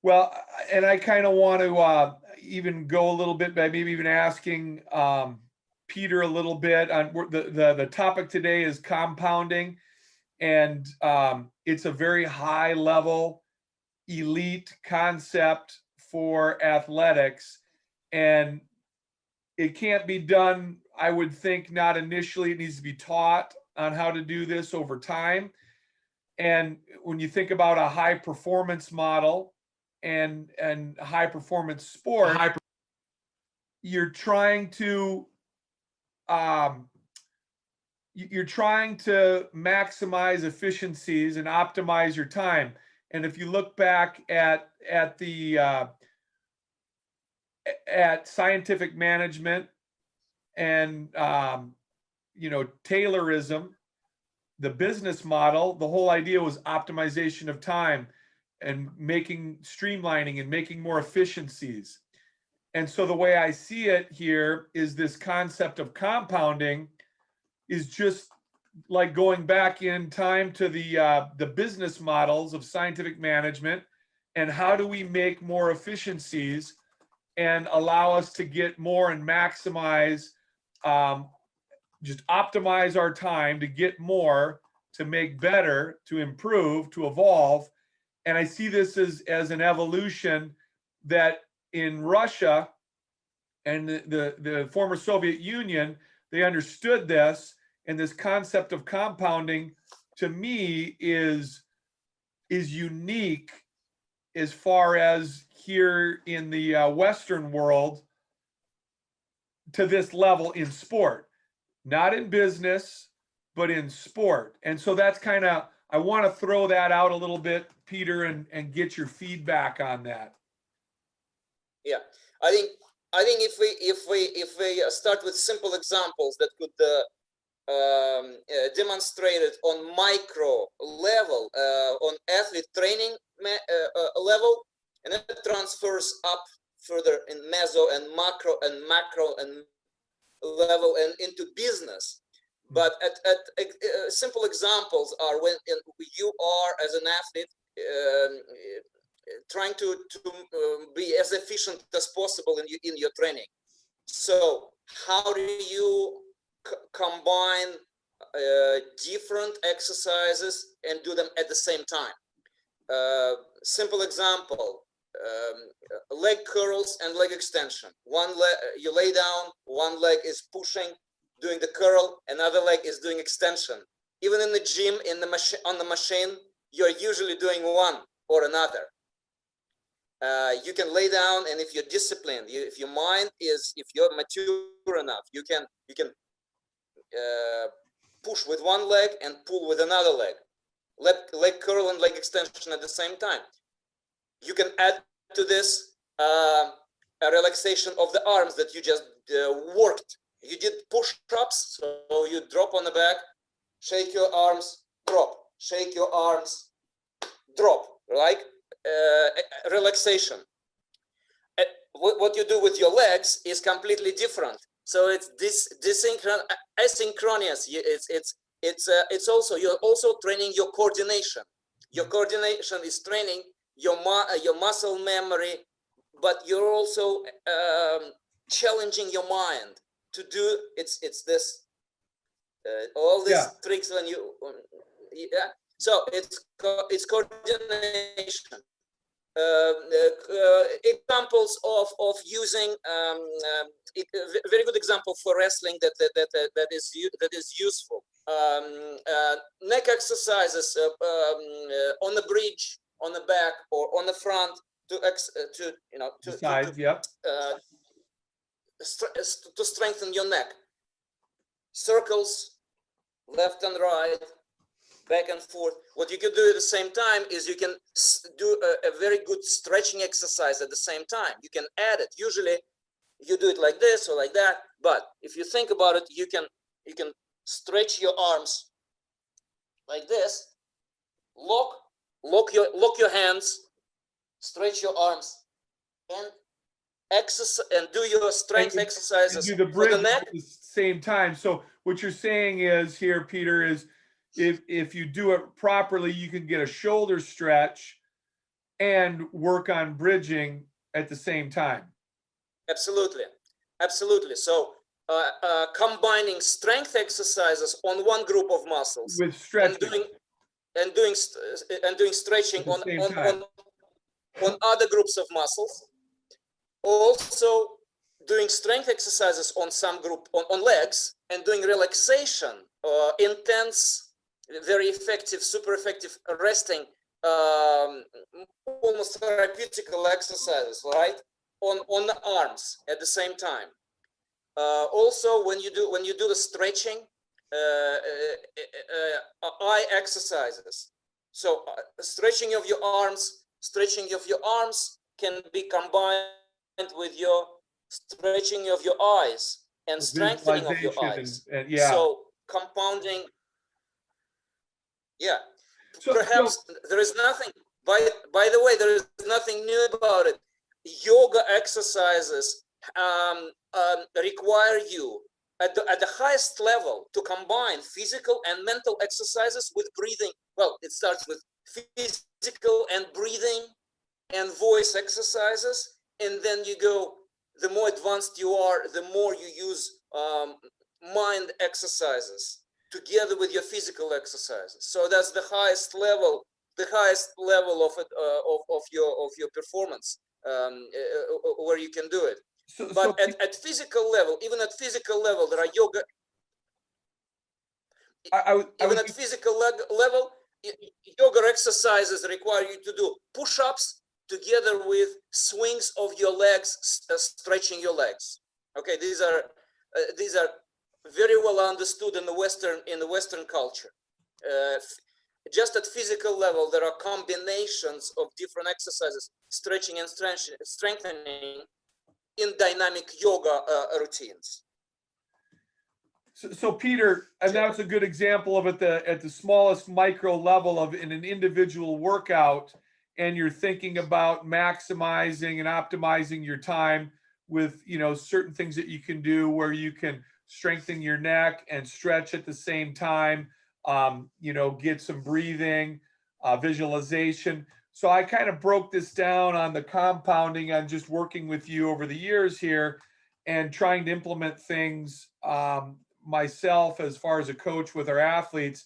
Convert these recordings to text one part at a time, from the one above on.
Well, and I kind of want to even go a little bit by maybe even asking Peter a little bit on the topic today is compounding, and it's a very high level elite concept for athletics, and it can't be done, I would think, not initially. It needs to be taught on how to do this over time. And when you think about a high performance model and high performance sport, you're trying to um, you're trying to maximize efficiencies and optimize your time. And if you look back at the at scientific management and Taylorism, the business model, the whole idea was optimization of time and making streamlining and making more efficiencies. And so the way I see it here is this concept of compounding is just like going back in time to the business models of scientific management, and how do we make more efficiencies and allow us to get more and maximize, just optimize our time to get more, to make better, to improve, to evolve. And I see this as an evolution that in Russia and the former Soviet Union, they understood this, and this concept of compounding to me is unique as far as here in the Western world to this level in sport, not in business, but in sport. And so that's kind of, I want to throw that out a little bit, Peter, and get your feedback on that. Yeah, I think if we start with simple examples that could demonstrate it on micro level, on athlete training level, and it transfers up further in meso and macro and level and into business. But at simple examples are when you are as an athlete trying to be as efficient as possible in your training. So how do you combine different exercises and do them at the same time? Simple example, leg curls and leg extension. One leg, you lay down, one leg is pushing, doing the curl, another leg is doing extension. Even in the gym, in the machine, on the machine, you're usually doing one or another. You can lay down, and if you're disciplined, if your mind is, if you're mature enough, you can push with one leg and pull with another leg. Leg curl and leg extension at the same time. You can add to this a relaxation of the arms that you just worked. You did push-ups, so you drop on the back, shake your arms, drop, shake your arms, drop, like relaxation. What you do with your legs is completely different. So it's asynchronous. It's also, you're also training your coordination. Your coordination is training your muscle memory, but you're also challenging your mind to do it's this all these tricks when you so it's coordination. Examples of using very good example for wrestling that is useful. Neck exercises on the bridge, on the back, or on the front to strengthen your neck. Circles, left and right, back and forth. What you can do at the same time is you can do a very good stretching exercise at the same time. You can add it. Usually you do it like this or like that, but if you think about it, you can stretch your arms like this, lock your hands, stretch your arms, and exercise and do your strength exercises and do the bridge for the neck at the same time. So what you're saying is here, Peter, is if you do it properly, you can get a shoulder stretch and work on bridging at the same time. Absolutely, absolutely. So combining strength exercises on one group of muscles With stretching and doing stretching at the same time. on other groups of muscles. Also doing strength exercises on some group on legs and doing relaxation, intense, very effective, super effective resting, almost therapeutical exercises, right? On the arms at the same time. Also, when you do the stretching, eye exercises. So stretching of your arms can be combined with your stretching of your eyes and strengthening of your eyes. And yeah. So compounding, yeah. So Perhaps there is nothing. By the way, there is nothing new about it. Yoga exercises require you at the highest level to combine physical and mental exercises with breathing. Well, it starts with physical and breathing and voice exercises, and then you go, the more advanced you are, the more you use mind exercises together with your physical exercises. So that's the highest level of it, of your performance, where you can do it. But at physical level, even at physical level, there are yoga. At physical level, yoga exercises require you to do push-ups together with swings of your legs, stretching your legs. Okay, these are very well understood in the Western culture. Just at physical level, there are combinations of different exercises, stretching and strengthening in dynamic yoga routines. So Peter, and that's a good example of at the smallest micro level of in an individual workout, and you're thinking about maximizing and optimizing your time with, you know, certain things that you can do where you can strengthen your neck and stretch at the same time, you know, get some breathing, visualization. So I kind of broke this down on the compounding on just working with you over the years here and trying to implement things myself as far as a coach with our athletes.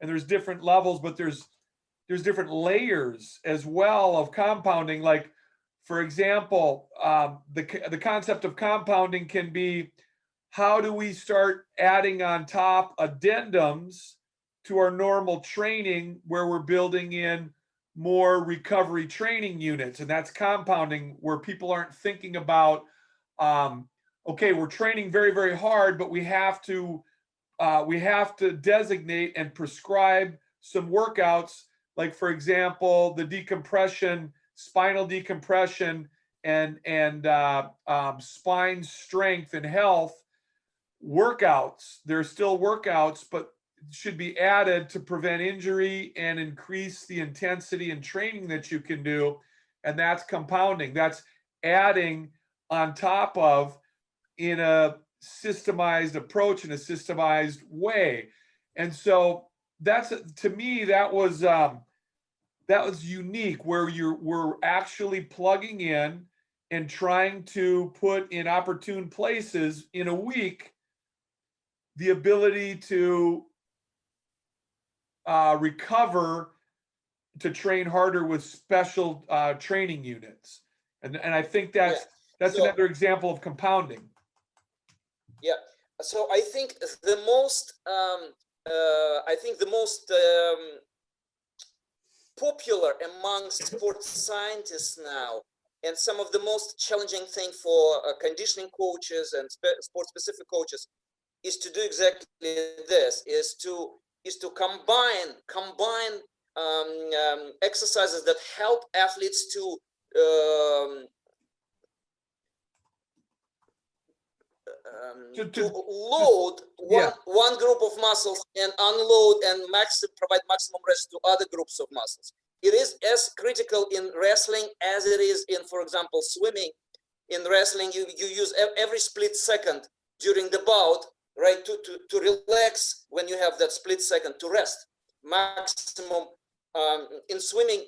And there's different levels, but there's different layers as well of compounding. Like, for example, the concept of compounding can be, how do we start adding on top addendums to our normal training where we're building in more recovery training units? And that's compounding, where people aren't thinking about, okay, we're training very, very hard, but we have to designate and prescribe some workouts, like, for example, the decompression, spinal decompression, and spine strength and health workouts. They're still workouts, but should be added to prevent injury and increase the intensity and training that you can do. And that's compounding. That's adding on top of, in a systemized approach, in a systemized way. And so that's, to me, that was unique, where we're actually plugging in and trying to put in opportune places in a week the ability to recover, to train harder with special training units. And I think that's another example of compounding. Yeah. So I think the most popular amongst sports scientists now, and some of the most challenging thing for conditioning coaches and sport-specific coaches, is to do exactly this: is to combine exercises that help athletes to load one group of muscles and unload and provide maximum rest to other groups of muscles. It is as critical in wrestling as it is in, for example, swimming. In wrestling, you use every split second during the bout, right, to relax when you have that split second to rest. Maximum in swimming,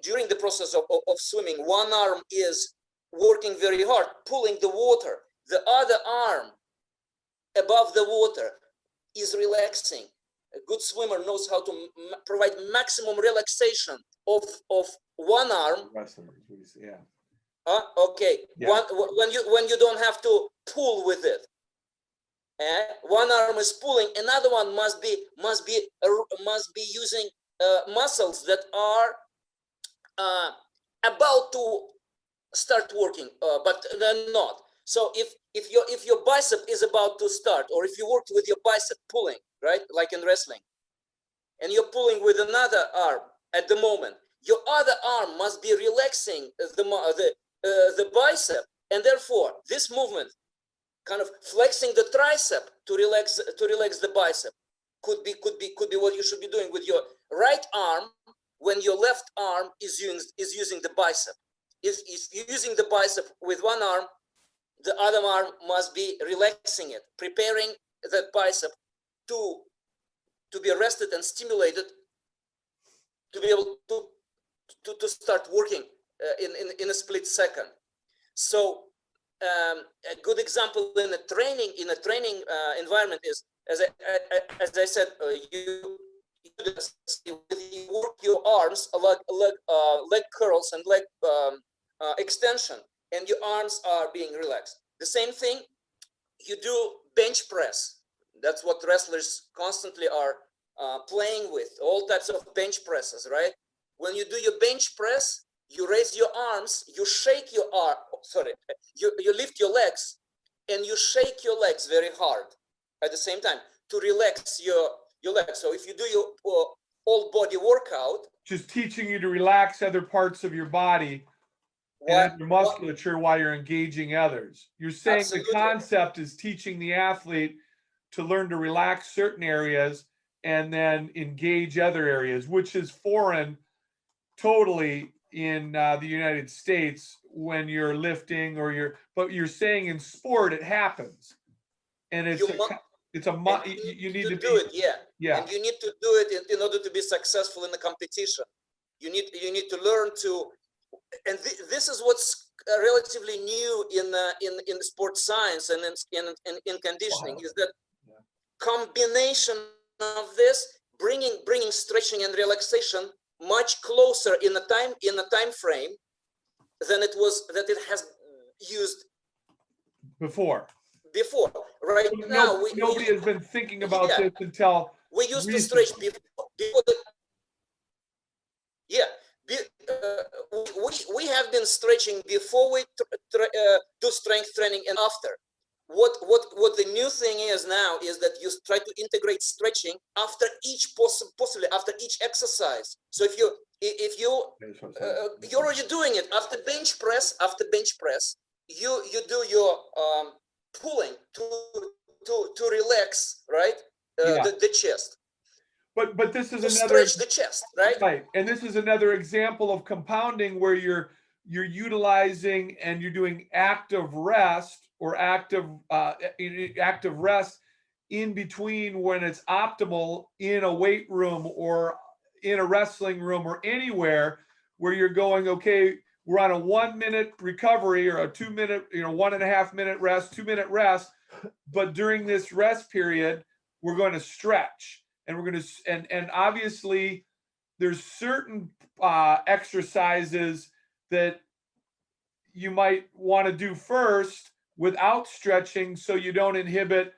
during the process of swimming, one arm is working very hard, pulling the water. The other arm above the water is relaxing. A good swimmer knows how to provide maximum relaxation of one arm. Yeah. Okay. Yeah. When you don't have to pull with it. One arm is pulling, another one must be using muscles that are about to start working, but they're not. So if your bicep is about to start, or if you worked with your bicep pulling, right, like in wrestling, and you're pulling with another arm at the moment, your other arm must be relaxing the bicep, and therefore this movement, kind of flexing the tricep to relax the bicep, could be what you should be doing with your right arm when your left arm is using the bicep. If you're using the bicep with one arm, the other arm must be relaxing it, preparing that bicep to be rested and stimulated to be able to start working in a split second. So a good example in a training environment is, as I said, you work your arms, leg curls and leg extension, and your arms are being relaxed. The same thing, you do bench press. That's what wrestlers constantly are playing with, all types of bench presses, right? When you do your bench press, you raise your arms, you shake your arm, you lift your legs, and you shake your legs very hard at the same time to relax your legs. So if you do your whole body workout, just teaching you to relax other parts of your body and your musculature while you're engaging others. You're saying Absolutely. The concept is teaching the athlete to learn to relax certain areas and then engage other areas, which is foreign totally in the United States when you're lifting but you're saying in sport it happens, and you need to do it, yeah, and you need to do it in order to be successful in the competition. You need to learn to, and this is what's relatively new in sports science and in conditioning, is that combination of this, bringing stretching and relaxation much closer in a time frame than it has used before. Right now, nobody has been thinking about this until we used to recently. stretch before we have been stretching before we do strength training and after. What the new thing is now is that you try to integrate stretching after each possibly after each exercise. So if you're already doing it after bench press, you do your pulling to relax, right, the chest. But this is to another stretch the chest, right? Right, and this is another example of compounding where you're utilizing and you're doing active rest or active rest in between when it's optimal in a weight room or in a wrestling room or anywhere where you're going, okay, we're on a 1 minute recovery or a 2 minute, 1.5 minute rest, 2 minute rest, but during this rest period we're going to stretch, and we're going to and obviously there's certain exercises that you might want to do first without stretching, so you don't inhibit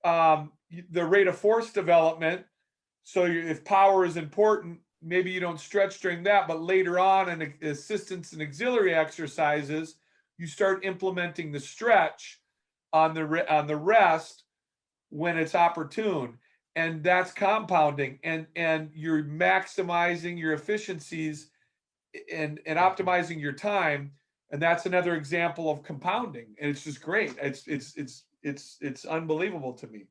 the rate of force development. So if power is important, maybe you don't stretch during that, but later on in assistance and auxiliary exercises, you start implementing the stretch on the rest when it's opportune. And that's compounding, and you're maximizing your efficiencies and optimizing your time, and that's another example of compounding, and it's just great. It's unbelievable to me.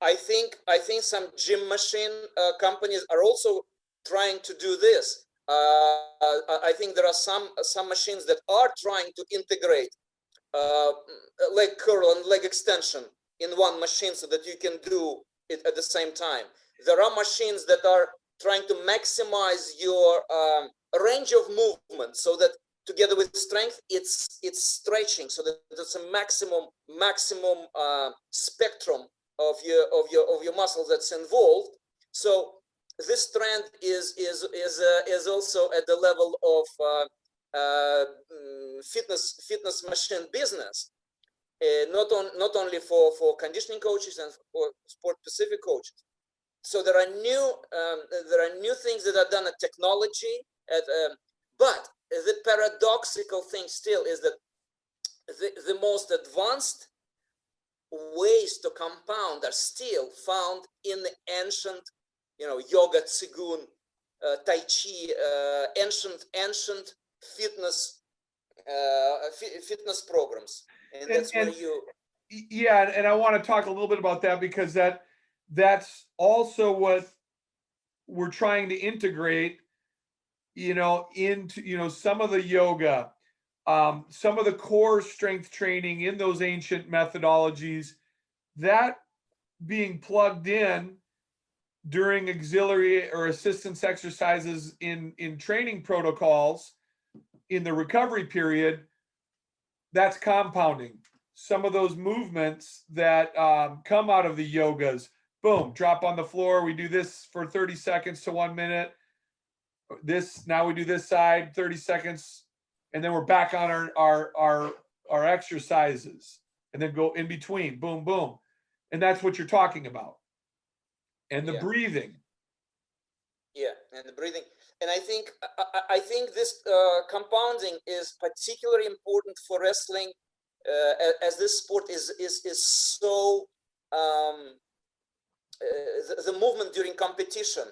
I think some gym machine companies are also trying to do this. I think there are some machines that are trying to integrate leg curl and leg extension in one machine so that you can do it at the same time. There are machines that are trying to maximize your range of movement, so that together with strength, it's stretching, so that it's a maximum spectrum of your muscle that's involved. So this trend is also at the level of fitness machine business, not only for conditioning coaches and for sport specific coaches. So there are new things that are done at technology, but the paradoxical thing still is that the most advanced ways to compound are still found in the ancient, yoga, qigong, tai chi, ancient fitness programs, and that's where you. Yeah, and I want to talk a little bit about that, because that's also what we're trying to integrate, into, some of the yoga, some of the core strength training in those ancient methodologies, that being plugged in during auxiliary or assistance exercises in training protocols in the recovery period, that's compounding. Some of those movements that come out of the yogas, boom, drop on the floor. We do this for 30 seconds to 1 minute. Now we do this side, 30 seconds, and then we're back on our exercises, and then go in between, boom, boom. And that's what you're talking about. And the breathing. Yeah, and the breathing. And I think this compounding is particularly important for wrestling, as this sport is so the movement during competition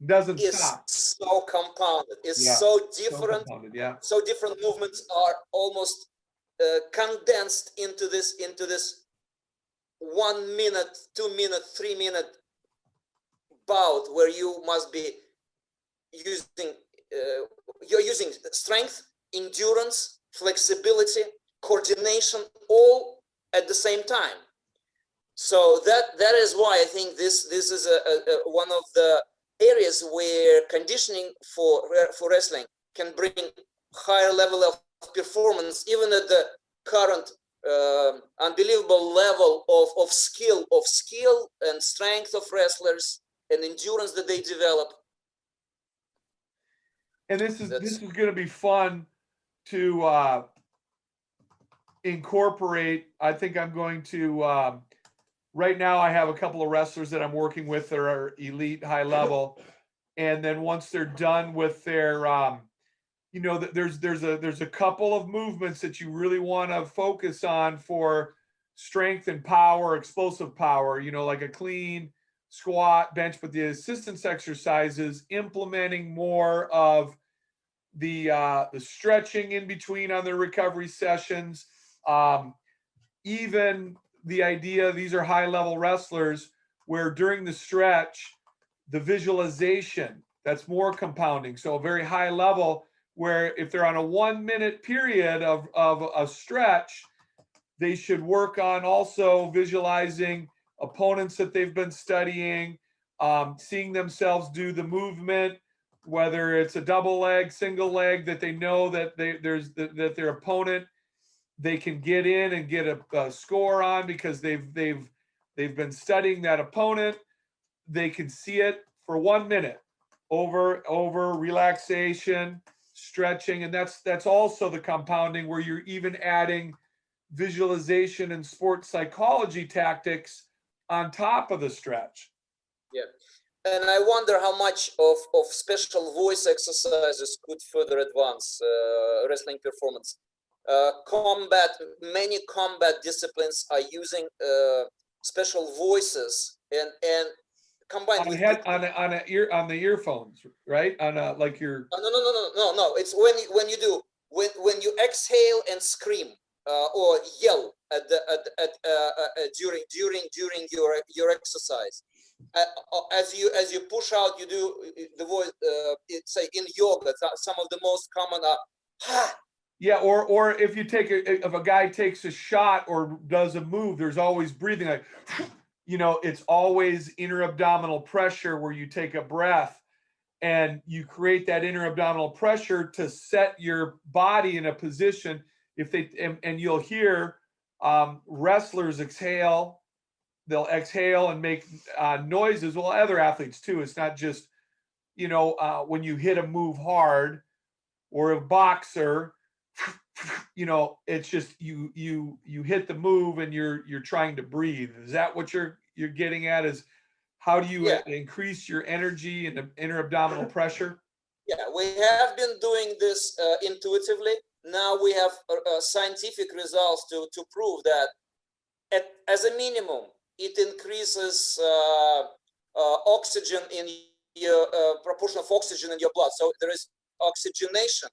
doesn't is stop. So compounded. It's so different. So different movements are almost condensed into this 1 minute, 2 minute, 3 minute bout, where you must be you're using strength, endurance, flexibility, coordination, all at the same time. So that is why I think this is one of the areas where conditioning for wrestling can bring higher level of performance, even at the current unbelievable level of skill and strength of wrestlers and endurance that they develop. And this is going to be fun to incorporate. I think I'm going to right now I have a couple of wrestlers that I'm working with that are elite, high level, and then once they're done with their there's a couple of movements that you really want to focus on for strength and power, explosive power, like a clean, squat, bench, but the assistance exercises, implementing more of the stretching in between on the recovery sessions, even the idea, these are high level wrestlers, where during the stretch, the visualization, that's more compounding. So a very high level, where if they're on a 1 minute period of a stretch, they should work on also visualizing opponents that they've been studying, seeing themselves do the movement, whether it's a double leg, single leg, that they know that that their opponent, they can get in and get a score on because they've been studying that opponent. They can see it for 1 minute over relaxation, stretching, and that's also the compounding, where you're even adding visualization and sports psychology tactics on top of the stretch. Yeah. And I wonder how much of special voice exercises could further advance wrestling performance. Many combat disciplines are using special voices and combined on with on the earphones, right? Like your no. It's when you exhale and scream or yell during your exercise. As you push out, you do the voice. It's say in yoga, some of the most common are ha. Yeah, or if you if a guy takes a shot or does a move, there's always breathing, like, it's always inner abdominal pressure where you take a breath. and you create that inner abdominal pressure to set your body in a position. If they and you'll hear wrestlers exhale, they'll exhale and make noises. Well, other athletes too. It's not just, you know, when you hit a move hard, or a boxer, you know, it's just you hit the move and you're trying to breathe. Is that what you're getting at? Is how do you Yeah. increase your energy and the inner abdominal pressure? Yeah, we have been doing this intuitively. Now we have scientific results to prove that as a minimum, it increases oxygen in your proportion of oxygen in your blood. So there is oxygenation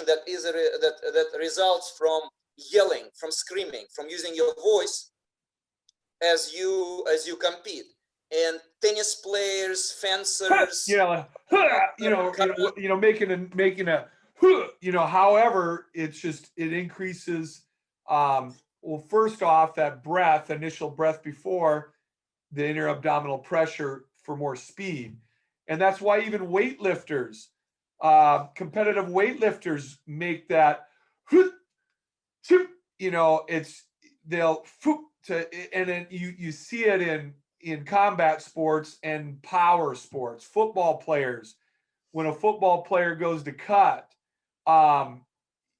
that is that results from yelling, from screaming, from using your voice as you compete. And tennis players, fencers, Yeah, like, making a, you know, however, it's just, it increases, well, first off, that breath, initial breath before the inner abdominal pressure for more speed. And that's why even weightlifters, competitive weightlifters make that, you know, it's, they'll, and then you see it in combat sports and power sports. Football players, when a football player goes to cut,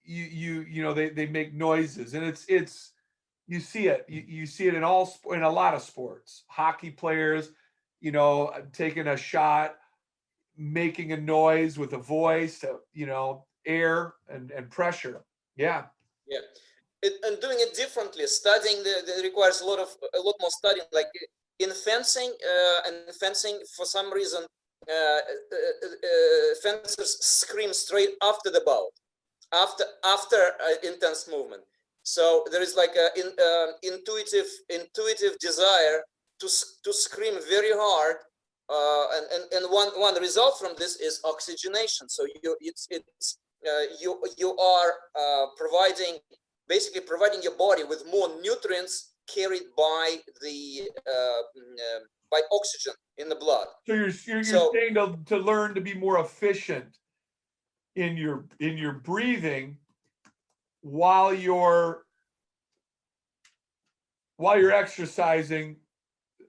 you know, they make noises, and it's you see it, you see it in in a lot of sports. Hockey players, you know, taking a shot, making a noise with a voice, you know, air and pressure. Yeah. yeah, and doing it differently. Studying the requires a lot more studying. Like in fencing, for some reason, fencers scream straight after the bout, after intense movement. So there is like a intuitive desire to scream very hard, and one result from this is oxygenation. So you are basically providing your body with more nutrients carried by the by oxygen in the blood. So you're saying to learn to be more efficient in your breathing while you're exercising,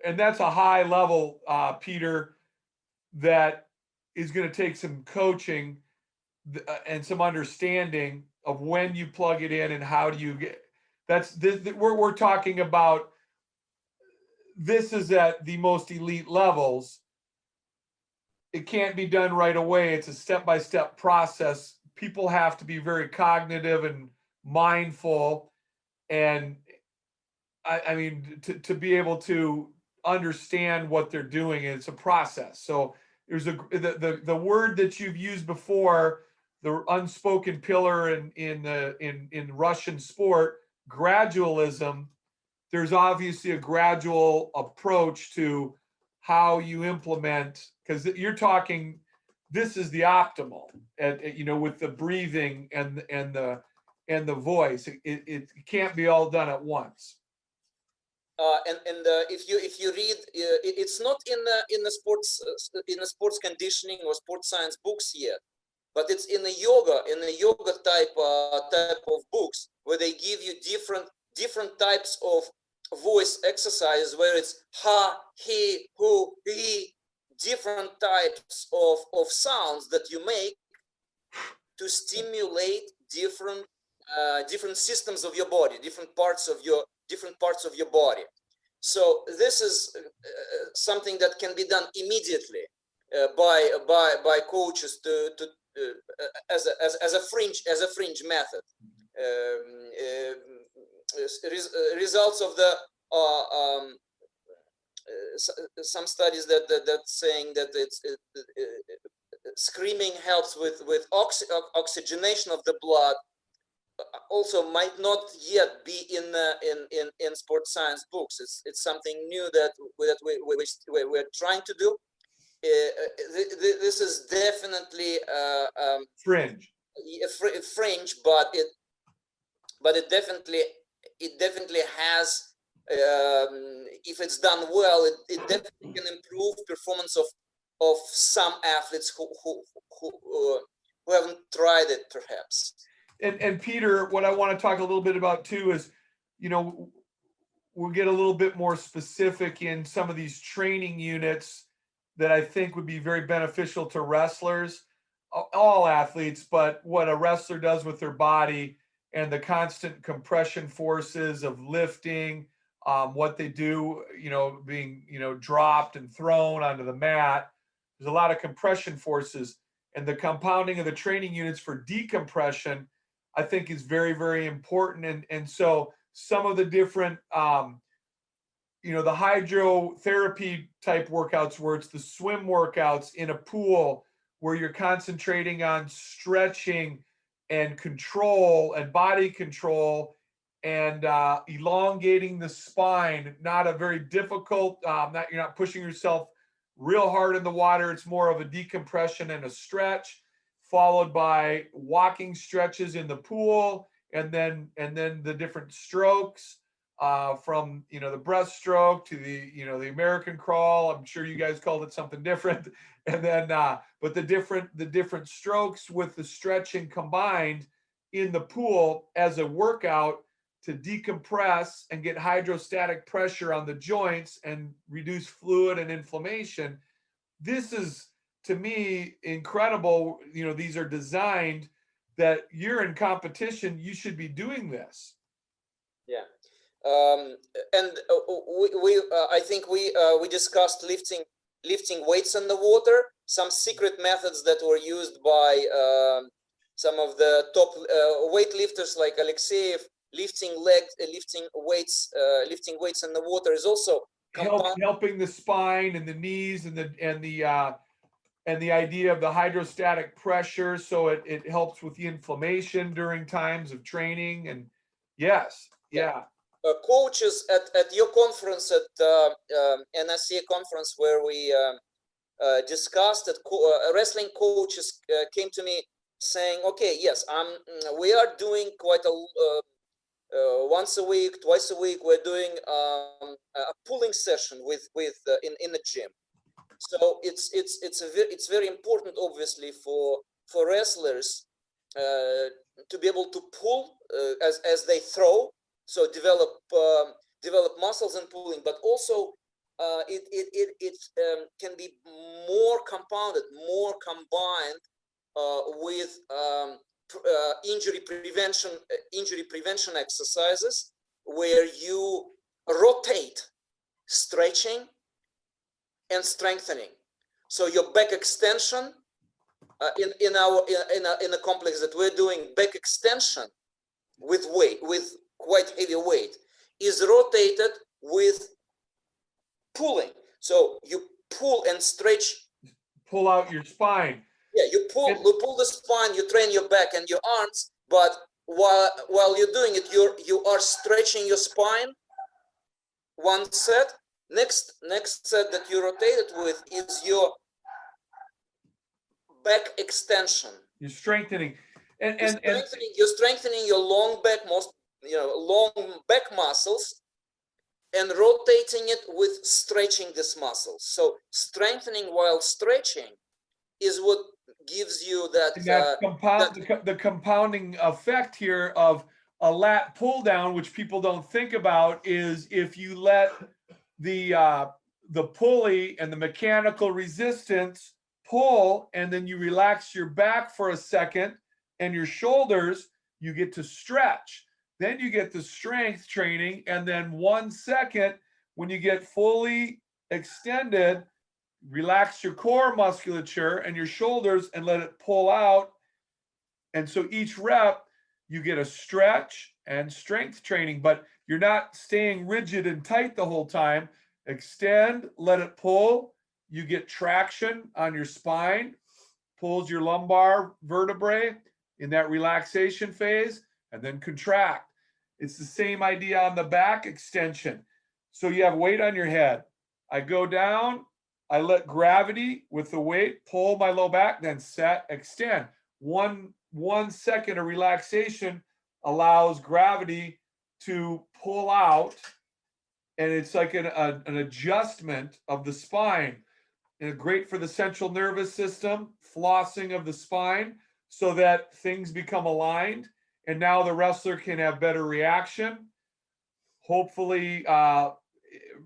and that's a high level, Peter, that is going to take some coaching and some understanding of when you plug it in and how do you get. We're talking about. This is at the most elite levels. It can't be done right away. It's a step-by-step process. People have to be very cognitive and mindful, and I mean, to be able to understand what they're doing, it's a process. So there's the word that you've used before, the unspoken pillar in Russian sport, gradualism. There's obviously a gradual approach to how you implement, because you're talking, this is the optimal, you know, with the breathing and the voice. It can't be all done at once. If you read, it's not in the sports conditioning or sports science books yet, but it's in the yoga type of books, where they give you different types of voice exercises, where it's ha, he, hu, he, different types of sounds that you make to stimulate different systems of your body, different parts of your body. So this is something that can be done immediately by coaches as a fringe method. Results of the some studies that saying that screaming helps with oxygenation of the blood, also might not yet be in sports science books. It's something new that we're trying to do. This is definitely Fringe. fringe, but it definitely has. If it's done well, it definitely can improve performance of of some athletes who haven't tried it, perhaps. And Peter, what I want to talk a little bit about too is, you know, we'll get a little bit more specific in some of these training units that I think would be very beneficial to wrestlers, all athletes, but what a wrestler does with their body and the constant compression forces of lifting, what they do, you know, being, you know, dropped and thrown onto the mat. There's a lot of compression forces, and the compounding of the training units for decompression, I think, is very, very important. And so some of the different, you know, the hydrotherapy type workouts where it's the swim workouts in a pool where you're concentrating on stretching and control and body control and elongating the spine. Not a very difficult, not, you're not pushing yourself real hard in the water. It's more of a decompression and a stretch, followed by walking stretches in the pool, and then the different strokes, from, you know, the breaststroke to the, you know, the American crawl. I'm sure you guys called it something different. And then but the different strokes with the stretching combined in the pool as a workout to decompress and get hydrostatic pressure on the joints and reduce fluid and inflammation. This is, to me, incredible. You know, these are designed that you're in competition, you should be doing this. Yeah. And I think we discussed lifting weights in the water, some secret methods that were used by some of the top weightlifters like Alexeyev. Lifting weights in the water is also helping the spine and the knees and the idea of the hydrostatic pressure, so it helps with the inflammation during times of training. And yes, yeah. Coaches at your conference, at NSCA conference, where we discussed it, wrestling coaches came to me saying, okay, yes, we are doing quite a once a week, twice a week, we're doing a pulling session in the gym. So it's very important, obviously, for wrestlers to be able to pull as they throw, so develop muscles in pulling, but also it can be more compounded, more combined with injury prevention exercises, where you rotate stretching and strengthening. So your back extension in a complex that we're doing, back extension with quite heavy weight is rotated with pulling. So you pull and stretch, pull out your spine. Yeah, you pull the spine, you train your back and your arms, but while you're doing it, you are stretching your spine. One set. Next set that you rotate it with is your back extension. You're strengthening, you're strengthening your long back, long back muscles, and rotating it with stretching these muscles. So strengthening while stretching is what gives you that the compounding effect here of a lat pull down, which people don't think about, is if you let the pulley and the mechanical resistance pull, and then you relax your back for a second and your shoulders, you get to stretch. Then you get the strength training, and then 1 second, when you get fully extended, relax your core musculature and your shoulders and let it pull out. And so each rep, you get a stretch and strength training, but you're not staying rigid and tight the whole time. Extend, let it pull. You get traction on your spine, pulls your lumbar vertebrae in that relaxation phase, and then contract. It's the same idea on the back extension. So you have weight on your head. I go down, I let gravity with the weight pull my low back, then set, extend. One second of relaxation allows gravity to pull out, and it's like an adjustment of the spine. and great for the central nervous system, flossing of the spine so that things become aligned. And now the wrestler can have better reaction, hopefully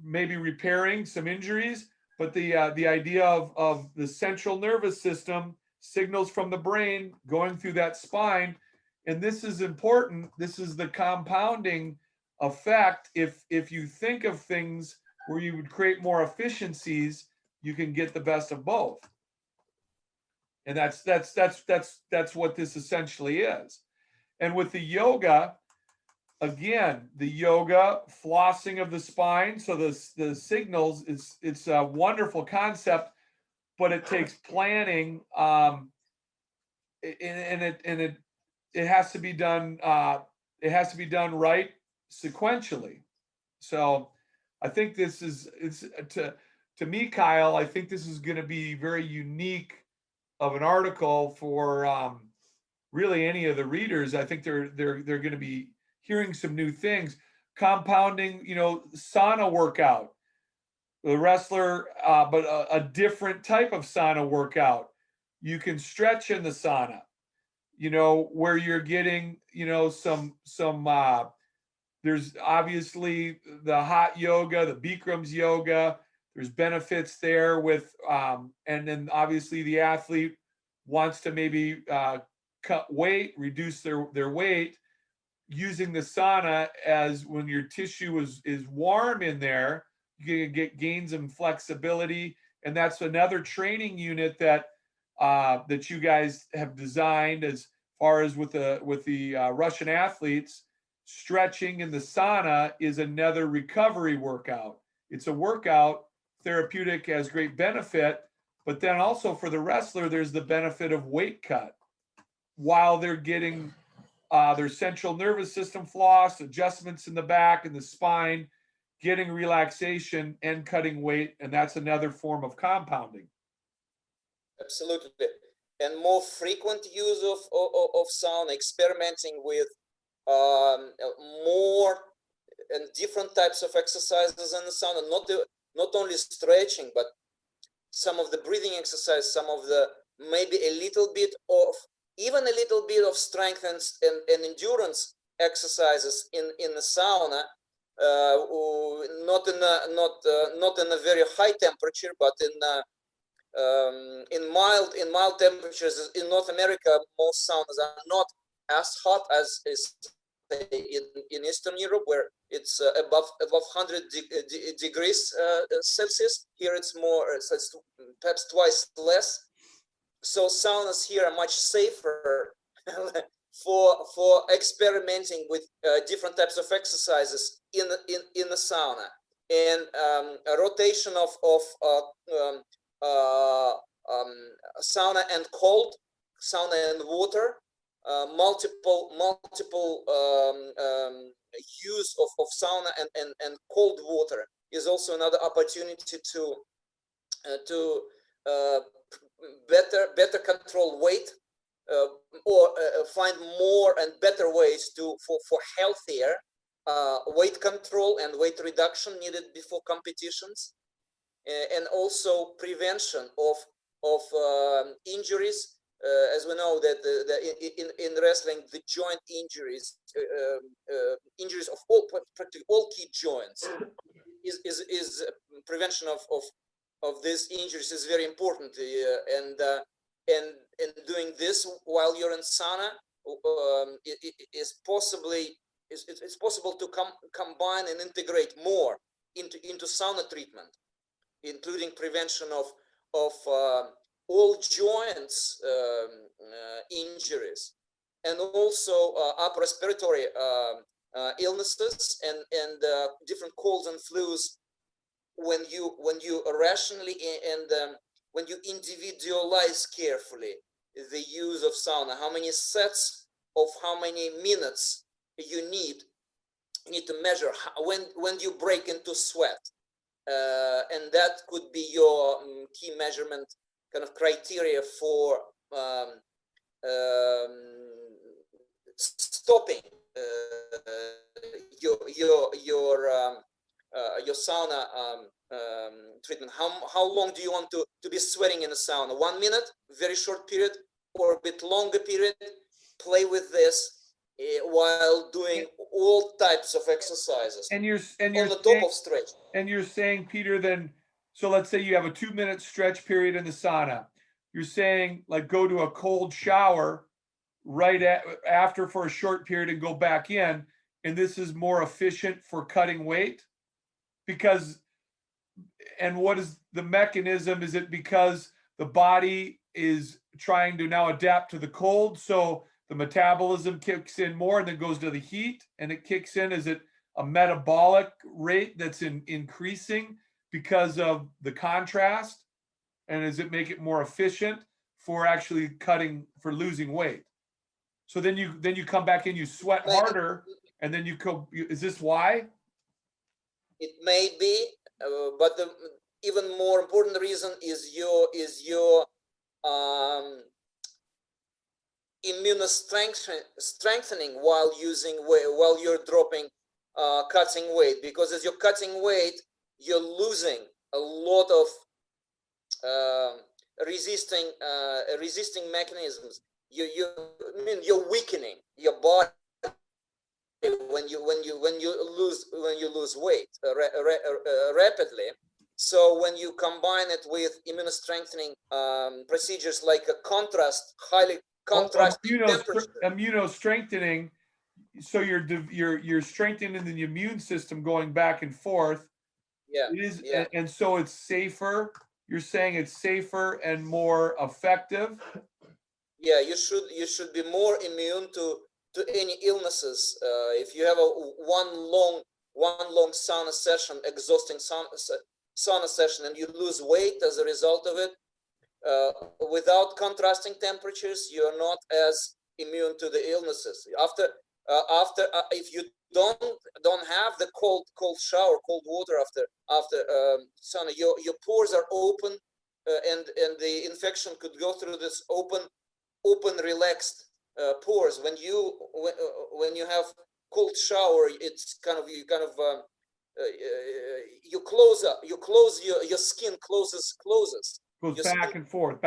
maybe repairing some injuries. But the idea of the central nervous system, signals from the brain going through that spine, and this is important. This is the compounding effect. If you think of things where you would create more efficiencies, you can get the best of both. And that's what this essentially is. And with the yoga, again, the yoga flossing of the spine, so the signals, it's a wonderful concept, but it takes planning, and it has to be done, right sequentially. So I think this is, it's to me, Kyle, I think this is going to be very unique of an article for really any of the readers. I think they're going to be hearing some new things. Compounding, sauna workout, the wrestler, but a different type of sauna workout. You can stretch in the sauna, where you're getting, some there's obviously the hot yoga, the Bikram's yoga. There's benefits there with, and then obviously the athlete wants to maybe cut weight, reduce their weight, using the sauna as when your tissue is warm in there, you can get gains in flexibility. And that's another training unit that that you guys have designed as far as with the Russian athletes. Stretching in the sauna is another recovery workout. It's a workout, therapeutic, has great benefit, but then also for the wrestler, there's the benefit of weight cut while they're getting their central nervous system floss, adjustments in the back and the spine, getting relaxation and cutting weight. And that's another form of compounding. Absolutely. And more frequent use of sauna, experimenting with more and different types of exercises in the sauna, not only stretching, but some of the breathing exercise, some of the maybe a little bit of, even a little bit of strength and endurance exercises in the sauna, not in a very high temperature, but in mild temperatures. In North America, most saunas are not as hot as is in Eastern Europe, where it's above 100 degrees Celsius. Here it's more, so it's perhaps twice less. So saunas here are much safer for experimenting with different types of exercises in the sauna, and a rotation of sauna and cold, sauna and water, multiple use of sauna and cold water is also another opportunity to better control weight, or find more and better ways for healthier weight control and weight reduction needed before competitions, and also prevention of injuries. As we know that in wrestling, the joint injuries, injuries of practically all key joints, is prevention of these injuries is very important, and doing this while you're in sauna, it's possible to combine and integrate more into sauna treatment, including prevention of all joints injuries, and also upper respiratory illnesses and different colds and flus. When you rationally and when you individualize carefully the use of sauna, how many sets of how many minutes you need to measure when you break into sweat, and that could be your key measurement kind of criteria for stopping your sauna treatment. How long do you want to to be sweating in the sauna. 1 minute, very short period, or a bit longer period. Play with this while doing all types of exercises And you're on the top saying, of stretch. and you're saying, Peter, then, so let's say you have a 2-minute stretch period in the sauna. You're saying like go to a cold shower after for a short period and go back in. And this is more efficient for cutting weight because, and what is the mechanism? Is it because the body is trying to now adapt to the cold? So the metabolism kicks in more and then goes to the heat and it kicks in. Is it a metabolic rate that's increasing because of the contrast? And does it make it more efficient for actually for losing weight? So then you come back in, you sweat harder, and then is this why? It may be, but the even more important reason is your immunostrengthening while you're dropping, cutting weight, because as you're cutting weight, you're losing a lot of resisting mechanisms. You're weakening your body when you lose weight rapidly. So when you combine it with immunostrengthening procedures like a highly contrasting temperature, immunostrengthening, so you're strengthening the immune system going back and forth. Yeah, it is, yeah. and so it's safer. You're saying it's safer and more effective. Yeah, you should be more immune to any illnesses. If you have one long sauna session, exhausting sauna session, and you lose weight as a result of it, without contrasting temperatures, you're not as immune to the illnesses. After if you don't have the cold shower, cold water after sauna, your pores are open, and the infection could go through this open relaxed pores. When you have cold shower, it's your skin closes. Goes back and forth.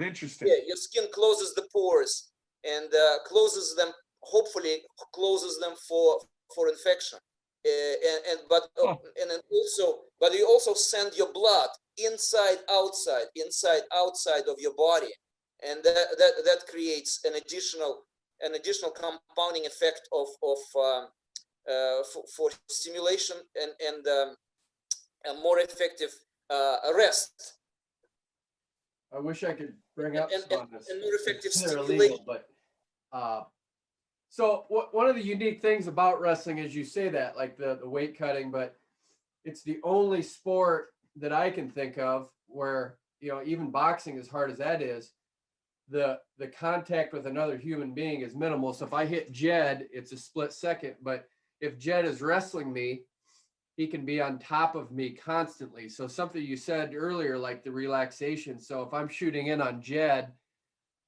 Interesting. Yeah, your skin closes the pores and closes them. Hopefully, closes them for infection. But you also send your blood inside outside of your body, and that creates an additional compounding effect for stimulation and a more effective rest. I wish I could bring up and more effective they're stimulation. illegal, but so one of the unique things about wrestling is you say that, like the weight cutting, but it's the only sport that I can think of where, even boxing, as hard as that is, the contact with another human being is minimal. So if I hit Jed, it's a split second, but if Jed is wrestling me, he can be on top of me constantly. So something you said earlier, like the relaxation. So if I'm shooting in on Jed,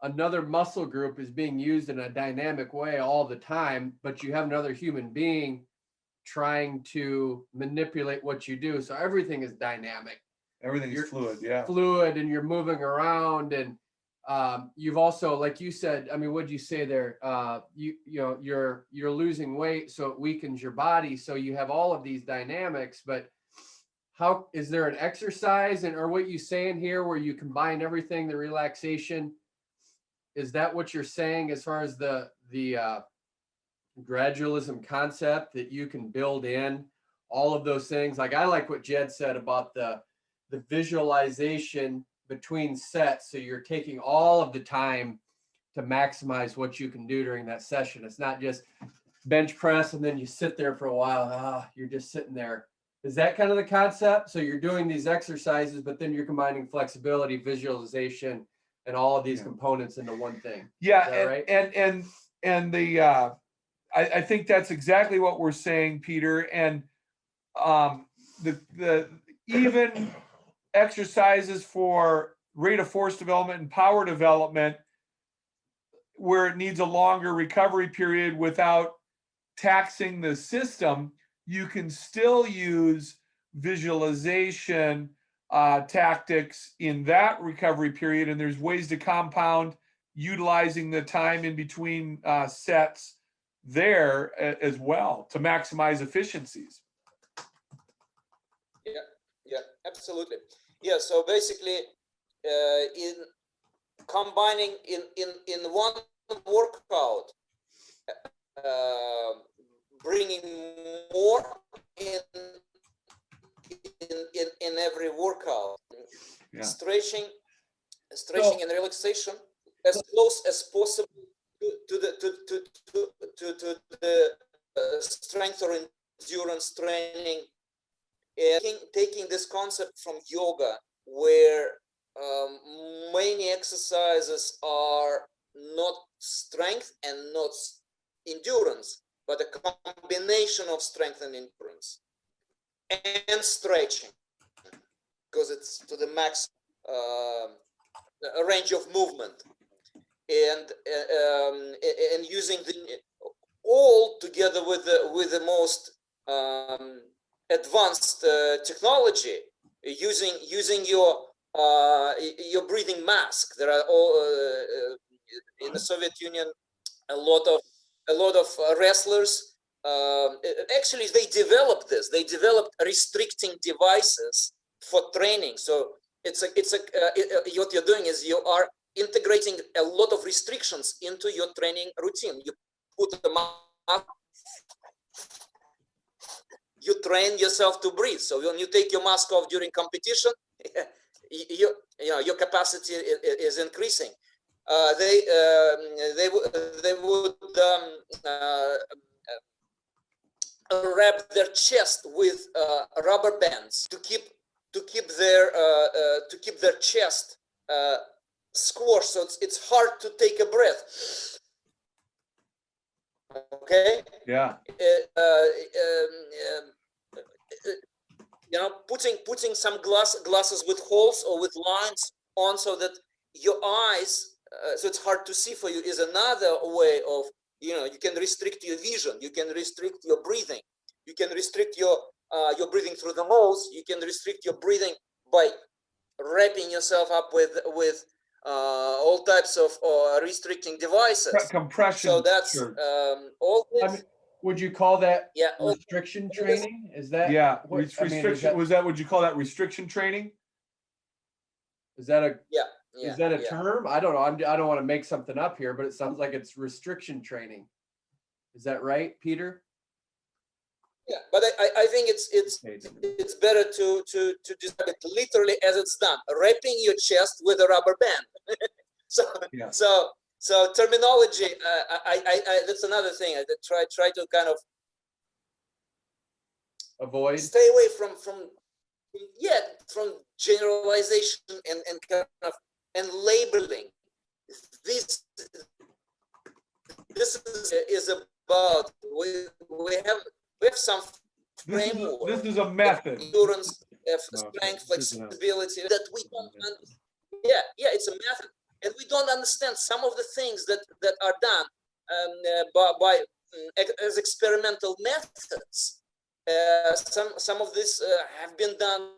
another muscle group is being used in a dynamic way all the time, but you have another human being trying to manipulate what you do. So everything is dynamic. Everything is fluid. Yeah. Fluid, and you're moving around, and you've also, like you said, I mean, what'd you say there? You're losing weight, so it weakens your body. So you have all of these dynamics, but how is there an exercise or what you saying here where you combine everything, the relaxation? Is that what you're saying as far as the gradualism concept, that you can build in all of those things? Like I like what Jed said about the visualization between sets. So you're taking all of the time to maximize what you can do during that session. It's not just bench press and then you sit there for a while. You're just sitting there. Is that kind of the concept? So you're doing these exercises, but then you're combining flexibility, visualization, and all of these components into one thing. Yeah. Is that right? And the I think that's exactly what we're saying, Peter. And the even exercises for rate of force development and power development, where it needs a longer recovery period without taxing the system, you can still use visualization tactics in that recovery period, and there's ways to compound utilizing the time in between sets there as well to maximize efficiencies. Yeah, absolutely. Yeah, so basically, in combining in one workout, bringing more in every workout, Yeah. stretching and relaxation as close as possible to the strength or endurance training, and taking this concept from yoga, where many exercises are not strength and not endurance, but a combination of strength and endurance and stretching, because it's to the max range of movement, and using the all together with the most advanced technology, using your breathing mask. There are all in the Soviet Union a lot of wrestlers. Actually, they developed this. They developed restricting devices for training. So what you're doing is you are integrating a lot of restrictions into your training routine. You put them up, you train yourself to breathe. So when you take your mask off during competition, you know your capacity is increasing. They would wrap their chest with rubber bands to keep their chest squashed, so it's hard to take a breath. Okay. Yeah. You know, putting some glasses with holes or with lines on, so that your eyes, so it's hard to see for you, is another way of, you know, you can restrict your vision, you can restrict your breathing, you can restrict your breathing through the nose, you can restrict your breathing by wrapping yourself up with all types of restricting devices. Compression. So that's sure. all this. I mean, would you call that Yeah. restriction training? Is that Yeah. what, Restriction. Was that? Would you call that restriction training? is that a Yeah. is that a term? I don't know. I don't want to make something up here, but it sounds like it's restriction training. Is that right, Peter? Yeah, but I think it's better to describe it literally as it's done, wrapping your chest with a rubber band. So terminology. I that's another thing. I try to kind of Avoid. stay away from generalization and kind of and labeling. This is about we have some framework. This is a method. Endurance, strength, flexibility that we don't. Yeah, it's a method, and we don't understand some of the things that are done by as experimental methods. Some of this have been done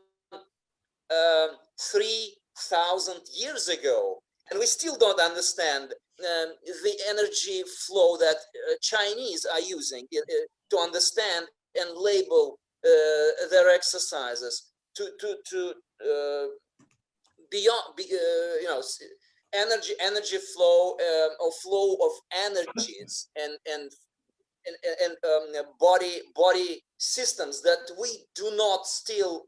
3,000 years ago, and we still don't understand the energy flow that Chinese are using to understand and label their exercises to beyond you know, energy flow or flow of energies and body systems that we do not still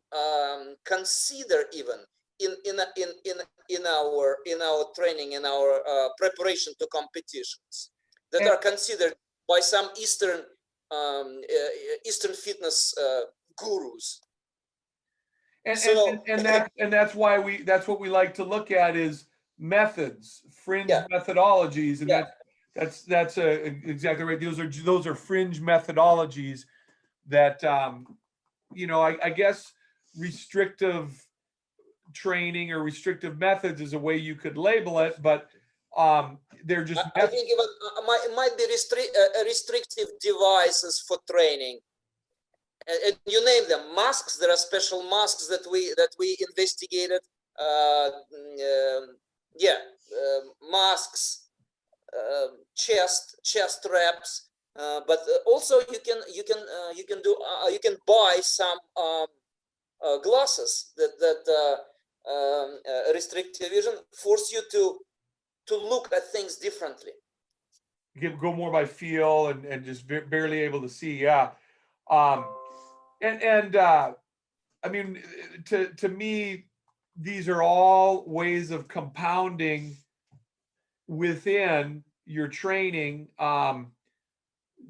consider even in our training, in our preparation to competitions, that are considered by some Eastern fitness gurus. And that's why that's what we like to look at is methods, fringe methodologies, and that's exactly right. Those are fringe methodologies that you know, I guess restrictive training or restrictive methods is a way you could label it, but they're just. I think it might be restrictive devices for training. and you name them, masks. There are special masks that we investigated. Yeah, masks, chest wraps, but also you can do you can buy some glasses that restrict your vision, force you to look at things differently. Go more by feel and just barely able to see. Yeah. Um, and I mean, to me, these are all ways of compounding within your training.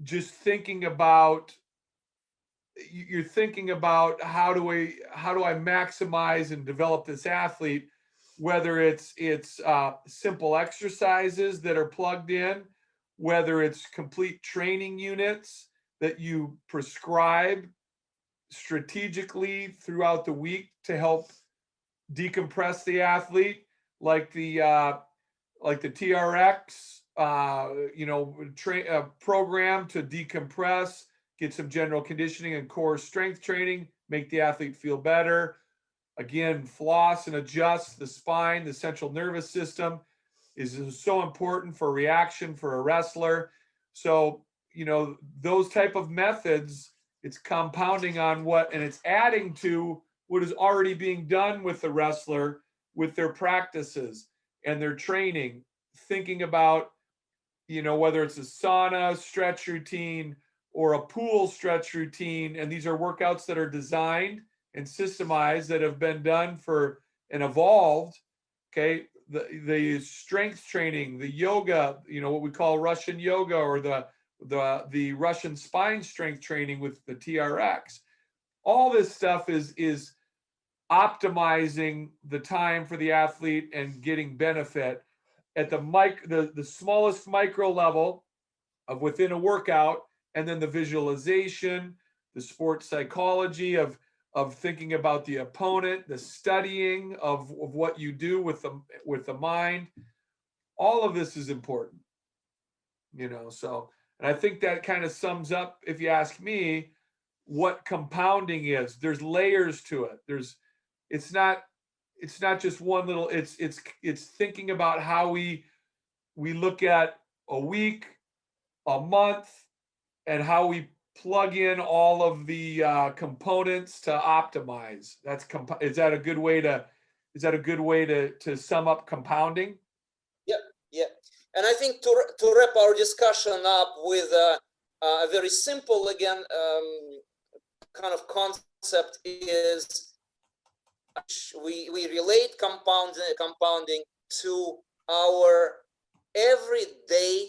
Just thinking about, you're thinking about how do I maximize and develop this athlete, whether it's simple exercises that are plugged in, whether it's complete training units that you prescribe strategically throughout the week to help decompress the athlete, like the TRX, program to decompress, get some general conditioning and core strength training, make the athlete feel better. Again, floss and adjust the spine, the central nervous system is so important for reaction for a wrestler. So, those type of methods, it's compounding on and it's adding to what is already being done with the wrestler with their practices and their training, thinking about, whether it's a sauna stretch routine or a pool stretch routine. And these are workouts that are designed and systemized that have been done for and evolved. Okay. The strength training, the yoga, what we call Russian yoga, or the Russian spine strength training with the TRX. All this stuff is optimizing the time for the athlete and getting benefit at the smallest micro level of within a workout, and then the visualization, the sports psychology of thinking about the opponent, the studying of what you do with the mind. All of this is important, so, and I think that kind of sums up, if you ask me, what compounding is. There's layers to it. It's not just one little, it's thinking about how we look at a week, a month, and how we plug in all of the components to optimize. Is that a good way to sum up compounding? Yeah. And I think to wrap our discussion up with a very simple, again, kind of concept is we relate compounding to our everyday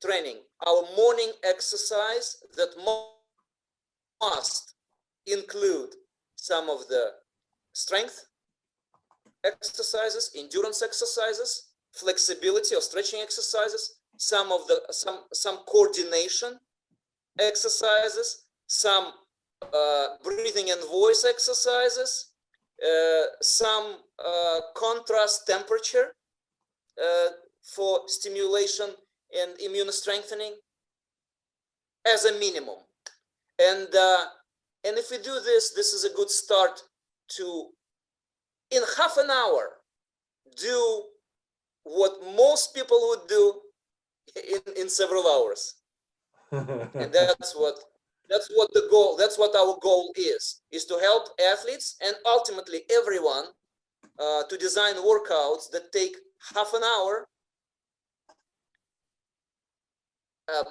training, our morning exercise that must include some of the strength exercises, endurance exercises, flexibility or stretching exercises, some coordination exercises, some breathing and voice exercises, some contrast temperature for stimulation and immune strengthening as a minimum. And if we do this is a good start to, in half an hour, do what most people would do in several hours. And that's what the goal, that's what our goal is to help athletes and ultimately everyone to design workouts that take half an hour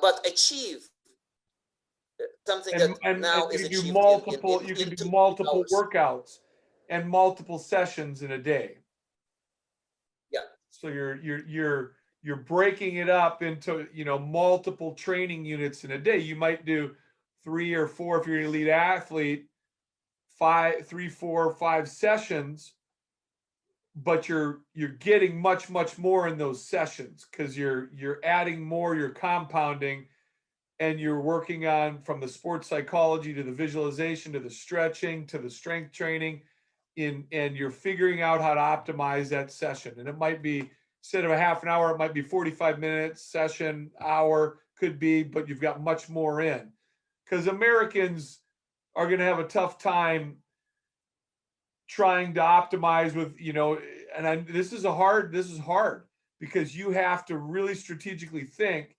but achieve something that is achieved you can do multiple hours. workouts and multiple sessions in a day. Yeah. So you're breaking it up into multiple training units in a day. You might do 3 or 4 if you're an elite athlete, 3, 4, 5 sessions, but you're getting much more in those sessions because you're adding more, you're compounding, and you're working on from the sports psychology to the visualization to the stretching to the strength training and you're figuring out how to optimize that session. And it might be, instead of a half an hour, it might be 45 minutes session, hour could be, but you've got much more in. because Americans are going to have a tough time trying to optimize with, you know, and this is hard because you have to really strategically think,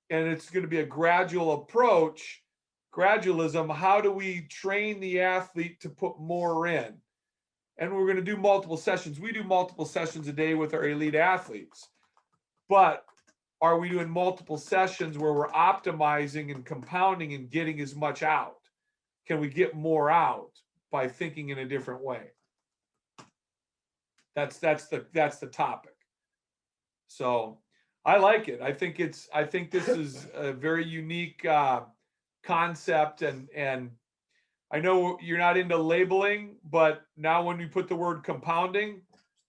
and it's going to be a gradual approach, gradualism. How do we train the athlete to put more in? And we're going to do multiple sessions. We do multiple sessions a day with our elite athletes, but are we doing multiple sessions where we're optimizing and compounding and getting as much out? Can we get more out by thinking in a different way? That's the topic. So I like it. I think this is a very unique concept, and I know you're not into labeling, but now when we put the word compounding,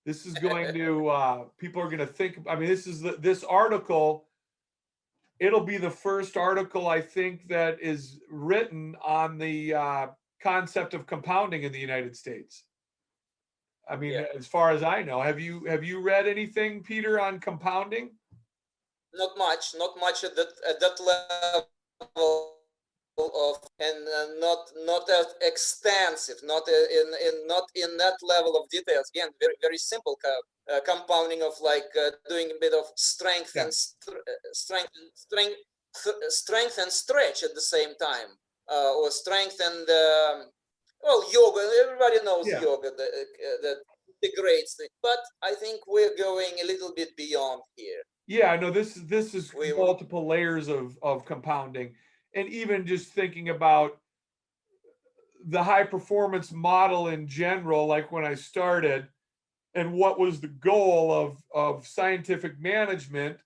this is going to people are going to think. I mean, this article. It'll be the first article, I think, that is written on the concept of compounding in the United States. I mean, Yeah. as far as I know, have you read anything, Peter, on compounding? Not much at that level of, and not as extensive, not in that level of details. Again, very simple compounding of like doing a bit of strength Yeah. and strength and stretch at the same time, or strength and well, yoga. Everybody knows Yeah. yoga that integrates it, but I think we're going a little bit beyond here. Yeah, I know this is We- multiple layers of compounding, and even just thinking about the high performance model in general, like when I started, and what was the goal of scientific management,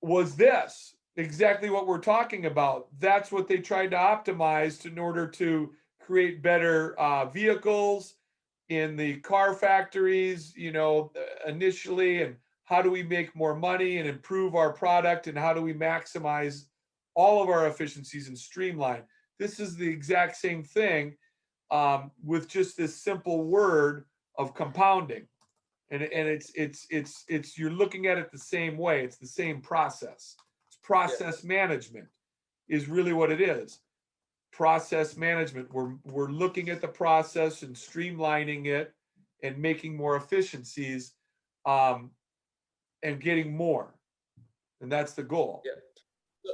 was this exactly what we're talking about. That's what they tried to optimize in order to create better vehicles in the car factories, you know, initially, and how do we make more money and improve our product, and how do we maximize all of our efficiencies and streamline. This is the exact same thing with just this simple word of compounding. And it's you're looking at it the same way. It's the same process. It's process management is really what it is. Process management. We're looking at the process and streamlining it and making more efficiencies and getting more. And that's the goal. Yeah.